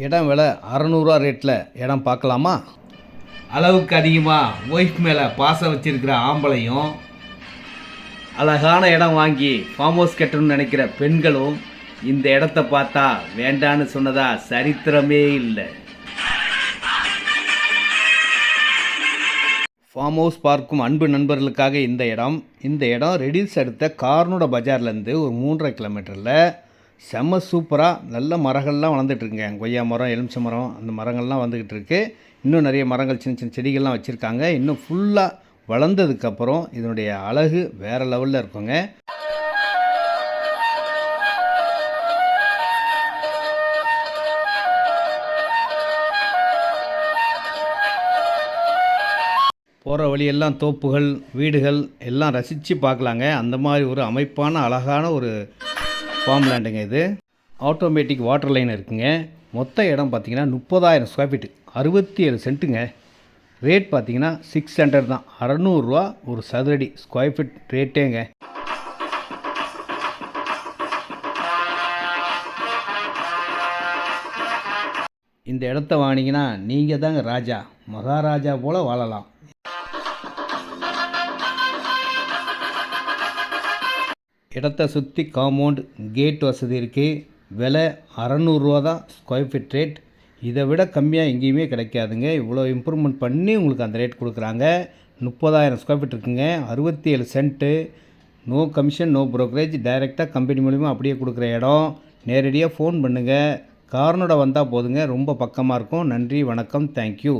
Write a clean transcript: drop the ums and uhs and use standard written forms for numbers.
இடம் விலை 600 ரேட்டில் இடம் பார்க்கலாமா? அளவுக்கு அதிகமாக ஒய்ஃப் மேலே பாசம் வச்சிருக்கிற ஆம்பளையும், அழகான இடம் வாங்கி ஃபார்ம் ஹவுஸ் கட்டணும்னு நினைக்கிற பெண்களும் இந்த இடத்த பார்த்தா வேண்டான்னு சொன்னதா சரித்திரமே இல்லை. ஃபார்ம் ஹவுஸ் பார்க்கும் அன்பு நண்பர்களுக்காக இந்த இடம் ரெடில்ஸ் அடுத்த கார்னோட பஜார்லேருந்து ஒரு 3.5 கிலோமீட்டரில் செம்ம சூப்பராக நல்ல மரங்கள்லாம் வளர்ந்துட்டுருக்குங்க. கொய்யா மரம், எலுமிச்சை மரம், அந்த மரங்கள்லாம் வந்துக்கிட்டு இருக்குது. இன்னும் நிறைய மரங்கள், சின்ன சின்ன செடிகள்லாம் வச்சுருக்காங்க. இன்னும் ஃபுல்லாக வளர்ந்ததுக்கப்புறம் இதனுடைய அழகு வேறு லெவலில் இருக்குங்க. போகிற வழியெல்லாம் தோப்புகள், வீடுகள் எல்லாம் ரசித்து பார்க்கலாங்க. அந்த மாதிரி ஒரு அமைப்பான அழகான ஒரு ஃபார்ம் லேண்டுங்க இது. ஆட்டோமேட்டிக் வாட்டர் லைன் இருக்குங்க. மொத்த இடம் பார்த்திங்கன்னா 30,000 ஸ்கொயர் ஃபீட்டு, 67 சென்ட்டுங்க. ரேட் பார்த்திங்கன்னா 600 தான். 600 ரூபா ஒரு சதுரடி ஸ்கொயர் ஃபீட் ரேட்டேங்க. இந்த இடத்த வாங்கினீங்கன்னா நீங்கள் தாங்க ராஜா, மகாராஜா போல் வாழலாம். இடத்த சுற்றி காம்பவுண்ட், கேட் வசதி இருக்குது. விலை 600 ரூபா தான் ஸ்கொயர் ஃபீட் ரேட். இதை விட கம்மியாக எங்கேயுமே கிடைக்காதுங்க. இவ்வளோ இம்ப்ரூவ்மெண்ட் பண்ணி உங்களுக்கு அந்த ரேட் கொடுக்குறாங்க. 30,000 ஸ்கொயர் ஃபீட் இருக்குங்க. 67 cent. No commission, no brokerage. டைரெக்டாக கம்பெனி மூலிமா அப்படியே கொடுக்குற இடம். நேரடியாக ஃபோன் பண்ணுங்கள். கார்னோட வந்தால் போதுங்க. ரொம்ப பக்கமாக இருக்கும். நன்றி, வணக்கம், தேங்க்யூ.